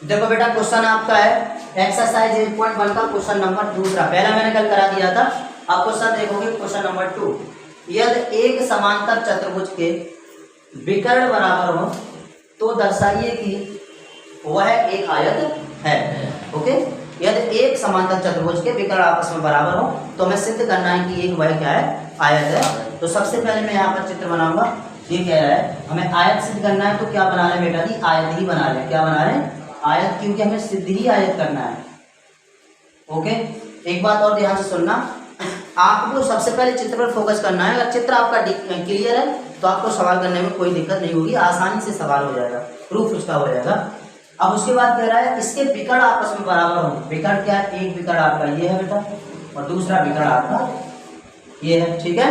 देखो बेटा क्वेश्चन आपका है एक्सरसाइज 8.1 का क्वेश्चन नंबर दूसरा, पहला मैंने कल करा दिया था। अब क्वेश्चन देखोगे क्वेश्चन नंबर 2। यदि एक समांतर चतुर्भुज के विकर्ण बराबर हो तो दर्शाइए कि वह एक आयत है। ओके, यदि एक समांतर चतुर्भुज के विकर्ण आपस में बराबर हो तो हमें सिद्ध करना है कि एक वह क्या है, आयत है। तो सबसे पहले मैं यहाँ पर चित्र बनाऊंगा। ये कह रहा है हमें आयत सिद्ध करना है, तो क्या बना रहे बेटा जी, आयत ही बना रहे। क्या बना रहे, आयत, क्योंकि हमें सिद्ध ही आयत करना है। ओके, एक बात और ध्यान से सुनना, आपको सबसे पहले चित्र पर फोकस करना है। अगर चित्र आपका क्लियर है तो आपको सवाल करने में कोई दिक्कत नहीं होगी, आसानी से सवाल हो जाएगा, प्रूफ उसका हो जाएगा। अब उसके बाद कह रहा है इसके विकर्ण आपस में बराबर हो। विकर्ण क्या है, एक विकर्ण आपका ये है बेटा और दूसरा विकर्ण आपका ये है। ठीक है,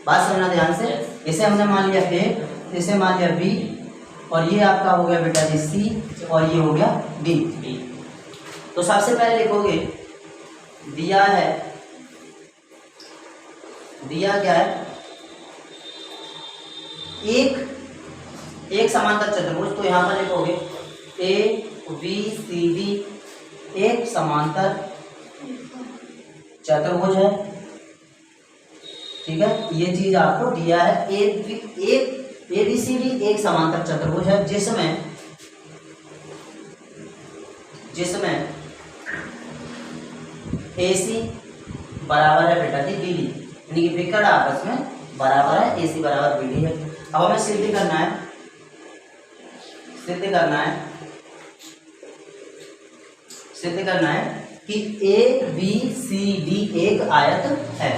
बात समझना ध्यान से। इसे हमने मान लिया ए, इसे मान लिया बी, और ये आपका हो गया बेटा जी सी, और ये हो गया डी। तो सबसे पहले लिखोगे दिया है, दिया क्या है, एक समांतर चतुर्भुज। तो यहां पर लिखोगे ए बी सी डी एक समांतर चतुर्भुज है। ठीक है, ये चीज आपको दिया है। ए बी सी डी एक समांतर चतुर्भुज है जिसमें ए सी बराबर है बेटा जी बी डी, यानी कि विकर्ण आपस में बराबर है, ए सी बराबर बी डी है। अब हमें सिद्ध करना है कि ए बी सी डी एक आयत है।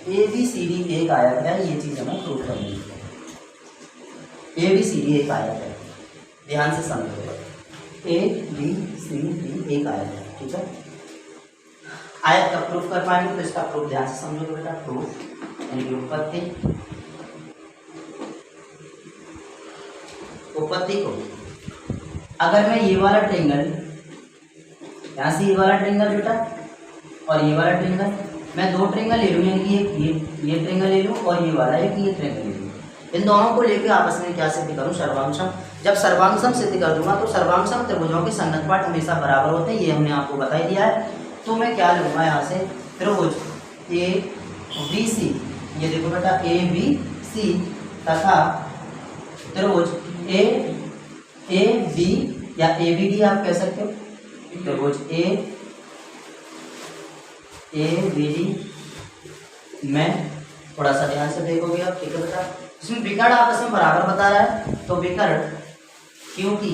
ए बी सी डी एक आयत है, ये चीज हमें प्रूव करनी है। ए बी सी डी एक आयत है, ध्यान से समझो। ए बी सी डी एक आयत है। ठीक है, आयत का प्रूफ कर पाएंगे तो इसका प्रूफ ध्यान से समझोगे बेटा। प्रूफ यानी कि उत्पत्ति को अगर मैं ये वाला ट्रेंगल, यहाँ से ये वाला ट्रेंगल बेटा और ये वाला ट्रेंगल, मैं दो ट्रेंगल ले लूँ, यानी कि ये ट्रेंगल ले लूँ और ये वाला है कि ये ट्रेंगल ले लूँ। इन दोनों को लेकर आपस में क्या सिद्ध करूँ, सर्वांशम। जब सर्वांशम सिद्ध कर दूंगा तो सर्वांशम त्रिभुजों के संगत पाठ हमेशा बराबर होते हैं, ये हमने आपको बता ही दिया है। तो मैं क्या लूँगा यहाँ से, त्रिभुज ए बी सी, ये देखो बेटा ए बी सी, तथा त्रिभुज ए बी या ए बी डी आप कह सकते हो। त्रिभुज ए बी डी में थोड़ा सा ध्यान से देखोगे आप। ठीक है बेटा, इसमें विकर्ण आपस में बराबर बता रहा है, तो विकर्ण, क्योंकि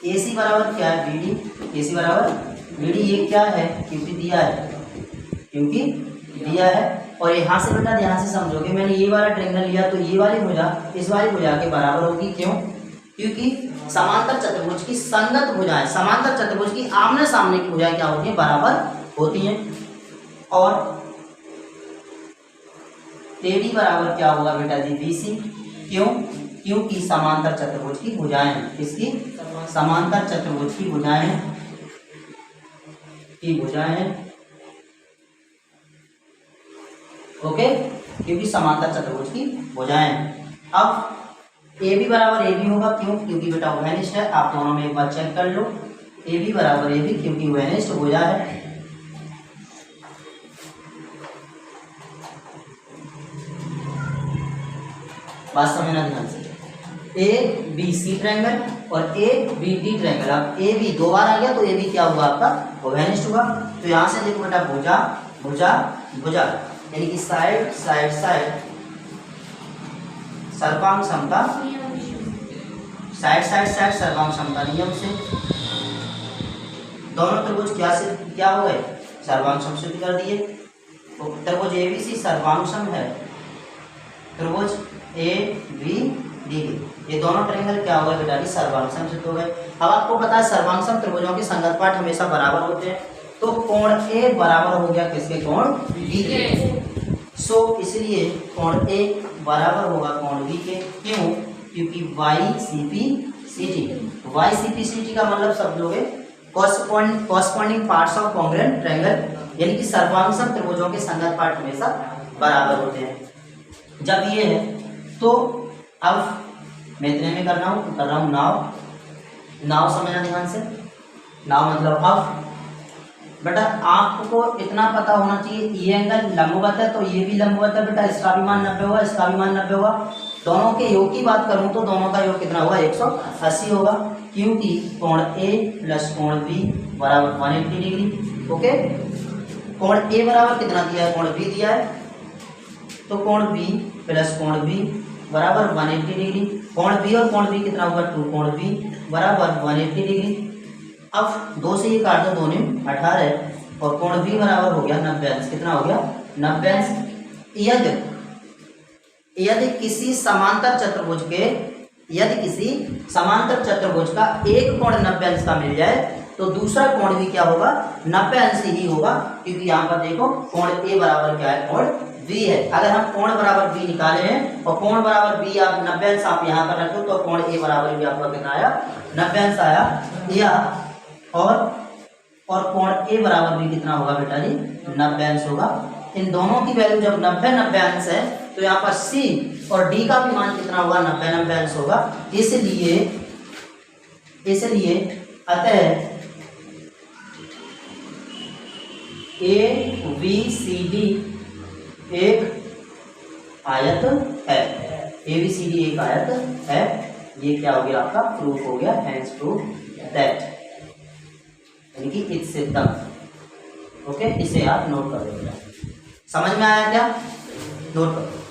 ए सी बराबर क्या है बी डी, ए सी बराबर बी डी, ये क्या है क्योंकि दिया है। और यहाँ से बेटा ध्यान से समझोगे, मैंने ये वाला ट्रेंगल लिया तो ये वाली भुजा इस वाली भुजा के बराबर होगी। क्यों, क्योंकि समांतर चतुर्भुज की संगत भुजाएं, समांतर चतुर्भुज की आमने सामने की भुजाएं क्या होती हैं, बराबर होती हैं। और टेढ़ी बराबर क्या होगा बेटा जी बी सी, क्यों, क्योंकि समांतर चतुर्भुज की भुजाएं, किसकी, समांतर चतुर्भुज की भुजाएं ओके, क्योंकि समांतर चतुर्भुज की भुजाएं। अब ए बी बराबर ए बी होगा, क्यों, क्योंकि बेटा वैनिष्ट है। आप दोनों में एक बार चेक कर लो, ए बी बराबर ए बी क्योंकि वैनिष्ट भुजा है। बात समझना ध्यान से, ए बी सी ट्रायंगल और ए बी डी ट्रायंगल। अब ए बी दो बार आ गया तो ए बी क्या होगा आपका, वैनिष्ट होगा। तो यहाँ से देखो बेटा भुजा भुजा भुजा, यानी कि साइड साइड साइड सर्वांग समता, साइड साइड साइड सर्वांग समता नियम से दोनों त्रिभुज क्या हो गए, सर्वांग सम सिद्ध कर दिए। तो त्रिभुज ए बी सी सर्वांग है, त्रिभुज ए बी डी, ये दोनों ट्रायंगल क्या हो गए बेटा जी, सर्वांग सम सिद्ध हो गए। अब आपको पता है सर्वांग सम त्रिभुजों के संगत पाठ हमेशा बराबर होते हैं, तो कोण ए बराबर हो गया किसके, कोण बी के। सो इसलिए कोण ए बराबर होगा कोण बी के। क्यों, क्योंकि by C P C T, by C P C T का मतलब सब लोग corresponding parts of congruent triangle, यानी कि सर्वांगसम त्रिभुजों के संगत पार्ट हमेशा बराबर होते हैं। जब ये है तो अब मैं इतने में कर रहा हूँ नाउ नाव समझना ध्यान से, नाव मतलब अब बेटा आपको इतना पता होना चाहिए, ये एंगल लंबवत है तो ये भी लंबवत है बेटा, इसका भी मान 90 होगा, इसका भी मान 90 होगा। दोनों के योग की बात करूं तो दोनों का योग कितना होगा 180 होगा, क्योंकि कोण ए प्लस कोण बी बराबर 180 डिग्री। ओके, कोण ए बराबर कितना दिया है, कोण बी दिया है, तो कोण बी प्लस कोण बी बराबर 180 डिग्री। कोण बी और कोण बी कितना होगा 2, कोण बी बराबर 180 डिग्री। अब 2 से ये काट दो, 2 ने 18 और कोण बी बराबर हो गया 90 अंश। कितना हो गया 90 अंश। यदि किसी समांतर चतुर्भुज का एक कोण 90 अंश का मिल जाए तो दूसरा कोण भी क्या होगा 90 अंश ही होगा, क्योंकि यहाँ पर देखो कोण ए बराबर क्या है, कोण बी है। अगर हम कोण बराबर बी निकाले हैं और कोण बराबर बी आप 90 अंश आप यहाँ पर रखो तो कोण ए बराबर भी आपका कितना आया 90 अंश आया, या और कोण ए बराबर भी कितना होगा बेटा जी 90 अंश होगा। इन दोनों की वैल्यू जब 90 अंश है तो यहाँ पर सी और डी का भी मान कितना होगा 90 अंश होगा। इसलिए अतः ए बी सी डी एक आयत है, ABCD एक आयत है। ये क्या हो गया आपका प्रूफ हो गया, हैंस प्रूफ दैट, यानी कि इट्स सिद्धम। ओके, इसे आप नोट कर लीजिए। समझ में आया क्या, नोट करो।